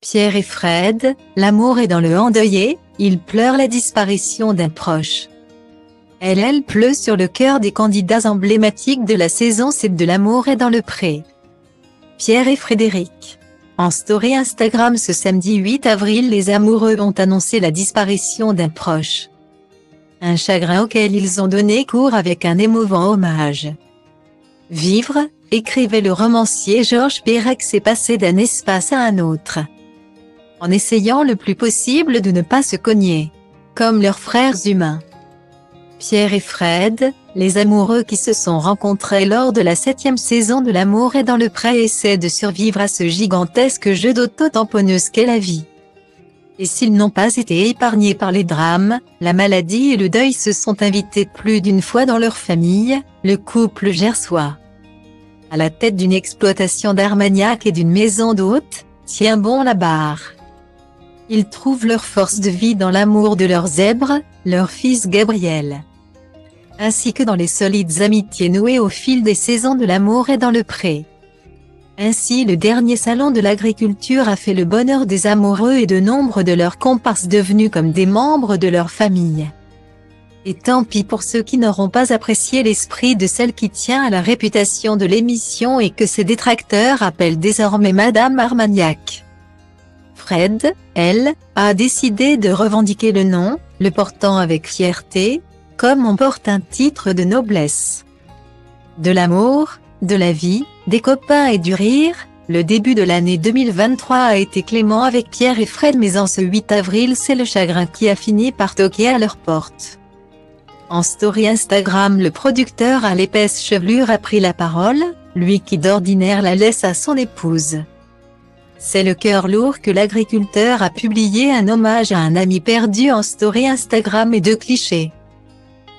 Pierre et Fred, l'amour est dans le endeuillé, ils pleurent la disparition d'un proche. Elle pleut sur le cœur des candidats emblématiques de la saison 7 de L'amour est dans le pré. Pierre et Frédéric. En story Instagram ce samedi 8 avril, les amoureux ont annoncé la disparition d'un proche. Un chagrin auquel ils ont donné cours avec un émouvant hommage. Vivre, écrivait le romancier Georges Perec, s'est passé d'un espace à un autre. En essayant le plus possible de ne pas se cogner. Comme leurs frères humains. Pierre et Fred, les amoureux qui se sont rencontrés lors de la 7e saison de L'amour est dans le pré, essaient de survivre à ce gigantesque jeu d'auto-tamponneuse qu'est la vie. Et s'ils n'ont pas été épargnés par les drames, la maladie et le deuil se sont invités plus d'une fois dans leur famille, le couple gersois. À la tête d'une exploitation d'Armagnac et d'une maison d'hôtes, tient bon la barre. Ils trouvent leur force de vie dans l'amour de leur zèbre, leur fils Gabriel. Ainsi que dans les solides amitiés nouées au fil des saisons de L'amour est dans le pré. Ainsi, le dernier salon de l'agriculture a fait le bonheur des amoureux et de nombre de leurs comparses devenus comme des membres de leur famille. Et tant pis pour ceux qui n'auront pas apprécié l'esprit de celle qui tient à la réputation de l'émission et que ses détracteurs appellent désormais Madame Armagnac. Fred, elle, a décidé de revendiquer le nom, le portant avec fierté, comme on porte un titre de noblesse. De l'amour, de la vie, des copains et du rire, le début de l'année 2023 a été clément avec Pierre et Fred, mais en ce 8 avril c'est le chagrin qui a fini par toquer à leur porte. En story Instagram, le producteur à l'épaisse chevelure a pris la parole, lui qui d'ordinaire la laisse à son épouse. C'est le cœur lourd que l'agriculteur a publié un hommage à un ami perdu en story Instagram et 2 clichés.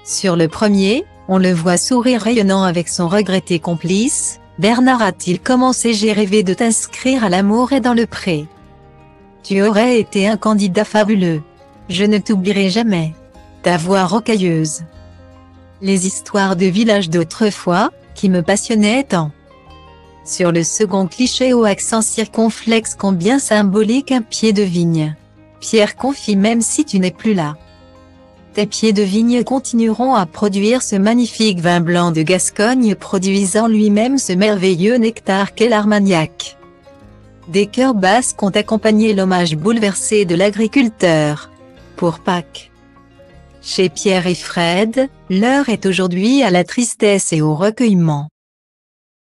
Sur le premier, on le voit sourire rayonnant avec son regretté complice. Bernard a-t-il commencé? J'ai rêvé de t'inscrire à L'amour est dans le pré. Tu aurais été un candidat fabuleux. Je ne t'oublierai jamais. Ta voix rocailleuse. Les histoires de village d'autrefois, qui me passionnaient tant. Sur le second cliché au accent circonflexe combien symbolique, un pied de vigne. Pierre confie: même si tu n'es plus là. Tes pieds de vigne continueront à produire ce magnifique vin blanc de Gascogne, produisant lui-même ce merveilleux nectar qu'est l'Armagnac. Des chœurs basques ont accompagné l'hommage bouleversé de l'agriculteur. Pour Pâques. Chez Pierre et Fred, l'heure est aujourd'hui à la tristesse et au recueillement.